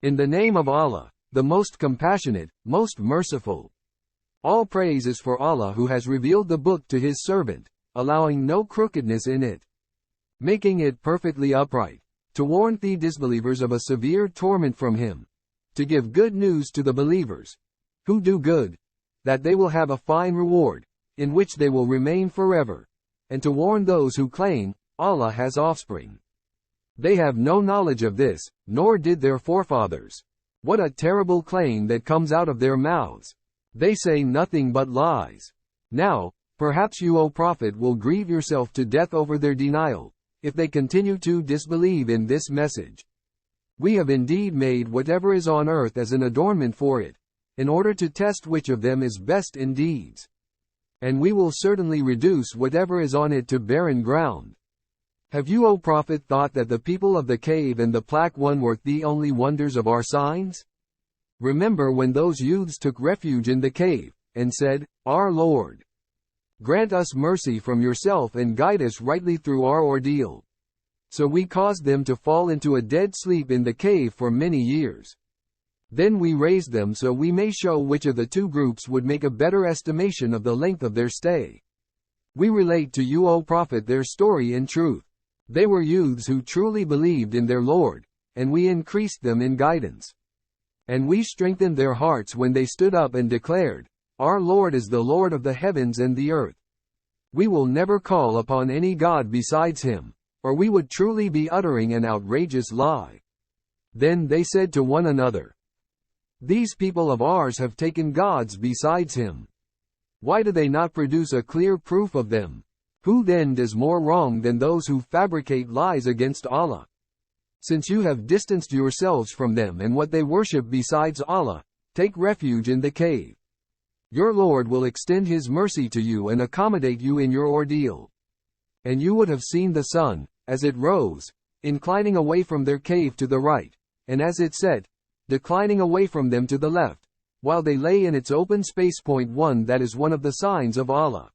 In the name of Allah, the most compassionate, most merciful. All praise is for Allah who has revealed the book to his servant, allowing no crookedness in it, making it perfectly upright, to warn the disbelievers of a severe torment from him, to give good news to the believers, who do good, that they will have a fine reward, in which they will remain forever, and to warn those who claim, Allah has offspring. They have no knowledge of this, nor did their forefathers. What a terrible claim that comes out of their mouths. They say nothing but lies. Now, perhaps you, O Prophet, will grieve yourself to death over their denial, if they continue to disbelieve in this message. We have indeed made whatever is on earth as an adornment for it, in order to test which of them is best in deeds. And we will certainly reduce whatever is on it to barren ground. Have you, O Prophet, thought that the people of the cave and the part1 were the only wonders of our signs? Remember when those youths took refuge in the cave, and said, Our Lord, grant us mercy from yourself and guide us rightly through our ordeal. So we caused them to fall into a dead sleep in the cave for many years. Then we raised them so we may show which of the two groups would make a better estimation of the length of their stay. We relate to you, O Prophet, their story in truth. They were youths who truly believed in their Lord, and we increased them in guidance. And we strengthened their hearts when they stood up and declared, Our Lord is the Lord of the heavens and the earth. We will never call upon any God besides him, or we would truly be uttering an outrageous lie. Then they said to one another, These people of ours have taken gods besides him. Why do they not produce a clear proof of them? Who then does more wrong than those who fabricate lies against Allah? Since you have distanced yourselves from them and what they worship besides Allah, take refuge in the cave. Your Lord will extend his mercy to you and accommodate you in your ordeal. And you would have seen the sun, as it rose, inclining away from their cave to the right, and as it set, declining away from them to the left, while they lay in its open space. 1 That is one of the signs of Allah.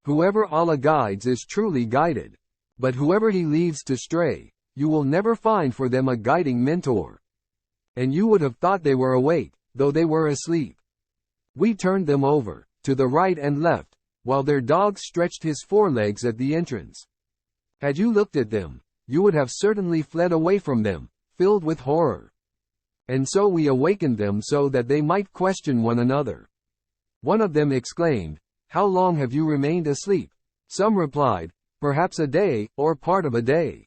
Whoever Allah guides is truly guided. But whoever he leaves to stray, you will never find for them a guiding mentor. And you would have thought they were awake, though they were asleep. We turned them over, to the right and left, while their dog stretched his forelegs at the entrance. Had you looked at them, you would have certainly fled away from them, filled with horror. And so we awakened them so that they might question one another. One of them exclaimed, How long have you remained asleep? Some replied, Perhaps a day, or part of a day.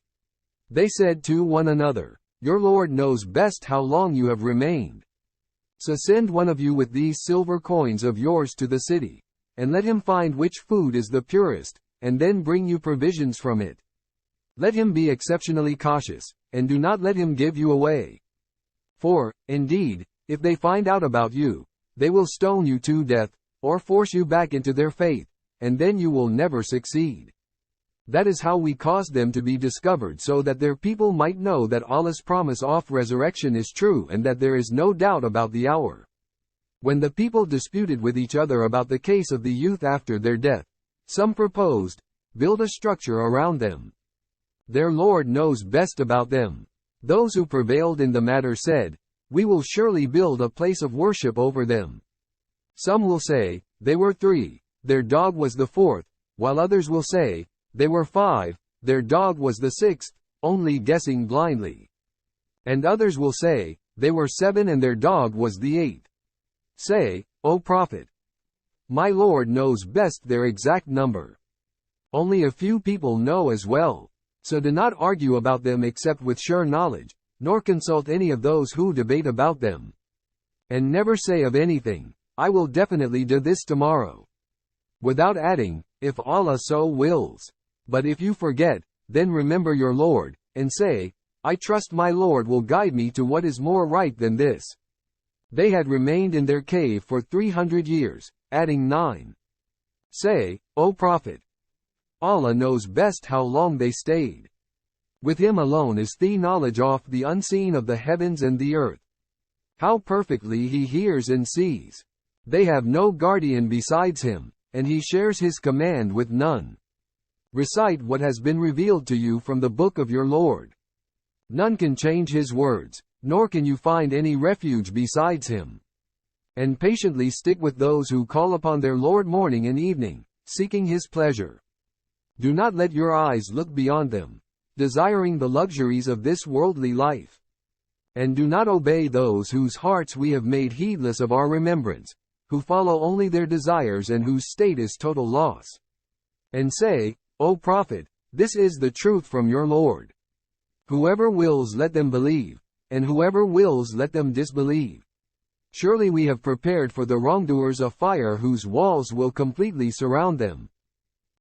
They said to one another, Your Lord knows best how long you have remained. So send one of you with these silver coins of yours to the city, and let him find which food is the purest, and then bring you provisions from it. Let him be exceptionally cautious, and do not let him give you away. For, indeed, if they find out about you, they will stone you to death, or force you back into their faith, and then you will never succeed. That is how we caused them to be discovered, so that their people might know that Allah's promise of resurrection is true and that there is no doubt about the hour. When the people disputed with each other about the case of the youth after their death, some proposed, build a structure around them. Their Lord knows best about them. Those who prevailed in the matter said, We will surely build a place of worship over them. Some will say, They were 3, their dog was the 4th, while others will say, They were 5, their dog was the 6th, only guessing blindly. And others will say, They were 7 and their dog was the 8th. Say, O Prophet, my Lord knows best their exact number. Only a few people know as well. So do not argue about them except with sure knowledge, nor consult any of those who debate about them. And never say of anything, I will definitely do this tomorrow, without adding, if Allah so wills. But if you forget, then remember your Lord, and say, I trust my Lord will guide me to what is more right than this. They had remained in their cave for 300 years, adding 9. Say, O Prophet, Allah knows best how long they stayed. With him alone is the knowledge of the unseen of the heavens and the earth. How perfectly he hears and sees. They have no guardian besides him, and he shares his command with none. Recite what has been revealed to you from the book of your Lord. None can change his words, nor can you find any refuge besides him. And patiently stick with those who call upon their Lord morning and evening, seeking his pleasure. Do not let your eyes look beyond them, desiring the luxuries of this worldly life. And do not obey those whose hearts we have made heedless of our remembrance, who follow only their desires and whose state is total loss. And say, O Prophet, this is the truth from your Lord. Whoever wills let them believe, and whoever wills let them disbelieve. Surely we have prepared for the wrongdoers a fire whose walls will completely surround them.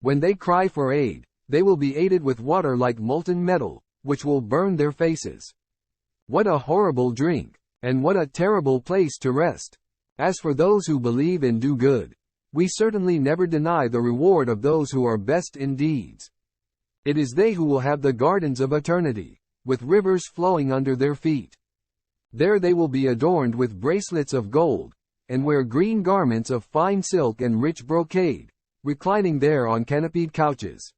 When they cry for aid, they will be aided with water like molten metal, which will burn their faces. What a horrible drink, and what a terrible place to rest. As for those who believe and do good, we certainly never deny the reward of those who are best in deeds. It is they who will have the gardens of eternity, with rivers flowing under their feet. There they will be adorned with bracelets of gold, and wear green garments of fine silk and rich brocade, reclining there on canopied couches.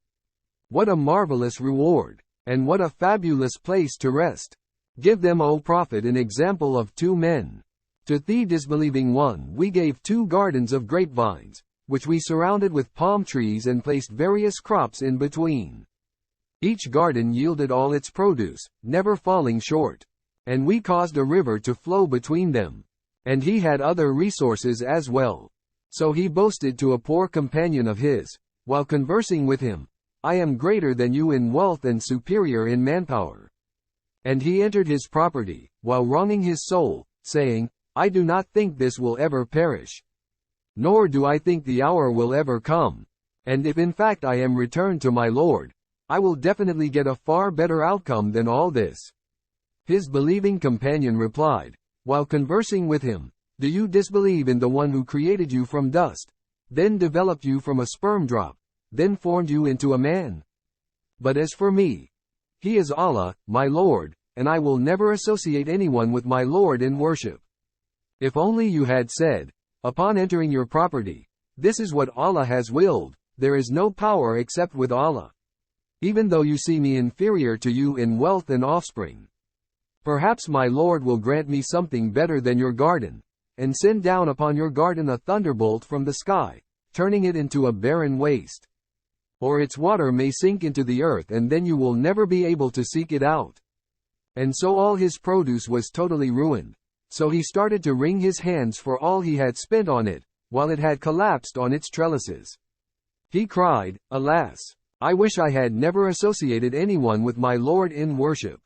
What a marvelous reward, and what a fabulous place to rest. Give them, O Prophet, an example of two men. To the disbelieving one we gave 2 gardens of grapevines, which we surrounded with palm trees and placed various crops in between. Each garden yielded all its produce, never falling short. And we caused a river to flow between them. And he had other resources as well. So he boasted to a poor companion of his, while conversing with him, I am greater than you in wealth and superior in manpower. And he entered his property, while wronging his soul, saying, I do not think this will ever perish. Nor do I think the hour will ever come. And if in fact I am returned to my Lord, I will definitely get a far better outcome than all this. His believing companion replied, while conversing with him, do you disbelieve in the one who created you from dust, then developed you from a sperm drop, then formed you into a man? But as for me, he is Allah, my Lord, and I will never associate anyone with my Lord in worship. If only you had said, upon entering your property, this is what Allah has willed, there is no power except with Allah. Even though you see me inferior to you in wealth and offspring. Perhaps my Lord will grant me something better than your garden, and send down upon your garden a thunderbolt from the sky, turning it into a barren waste. Or its water may sink into the earth and then you will never be able to seek it out. And so all his produce was totally ruined. So he started to wring his hands for all he had spent on it, while it had collapsed on its trellises. He cried, Alas! I wish I had never associated anyone with my Lord in worship.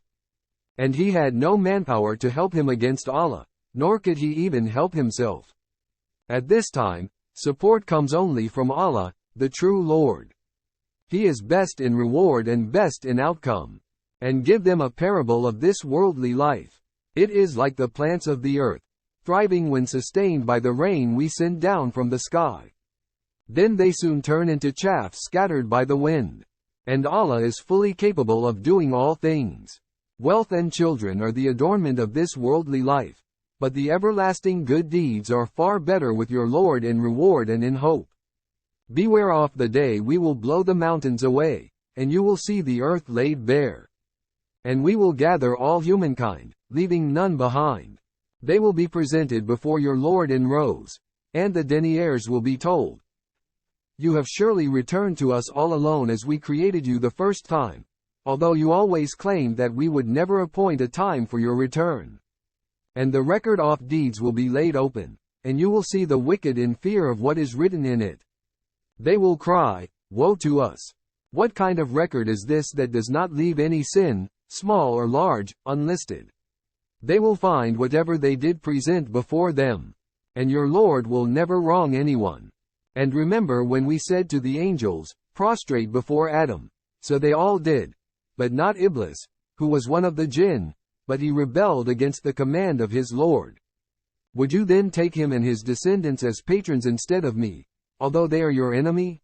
And he had no manpower to help him against Allah, nor could he even help himself. At this time, support comes only from Allah, the true Lord. He is best in reward and best in outcome. And give them a parable of this worldly life. It is like the plants of the earth, thriving when sustained by the rain we send down from the sky. Then they soon turn into chaff scattered by the wind. And Allah is fully capable of doing all things. Wealth and children are the adornment of this worldly life, but the everlasting good deeds are far better with your Lord in reward and in hope. Beware of the day we will blow the mountains away, and you will see the earth laid bare. And we will gather all humankind, leaving none behind. They will be presented before your Lord in rows, and the deniers will be told, You have surely returned to us all alone as we created you the first time, although you always claimed that we would never appoint a time for your return. And the record of deeds will be laid open, and you will see the wicked in fear of what is written in it. They will cry, Woe to us! What kind of record is this that does not leave any sin, small or large, unlisted? They will find whatever they did present before them. And your Lord will never wrong anyone. And remember when we said to the angels, Prostrate before Adam. So they all did. But not Iblis, who was one of the jinn, but he rebelled against the command of his Lord. Would you then take him and his descendants as patrons instead of me, although they are your enemy?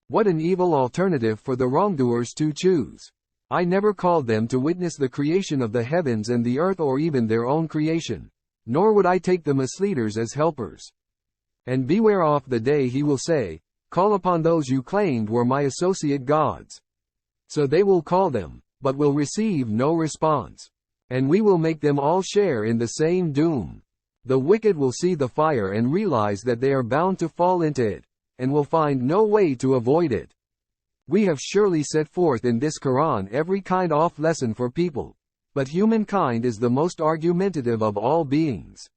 What an evil alternative for the wrongdoers to choose. I never called them to witness the creation of the heavens and the earth or even their own creation, nor would I take them as leaders as helpers. And beware of the day he will say, Call upon those you claimed were my associate gods. So they will call them, but will receive no response. and we will make them all share in the same doom. The wicked will see the fire and realize that they are bound to fall into it, and will find no way to avoid it. We have surely set forth in this Quran every kind of lesson for people, but humankind is the most argumentative of all beings.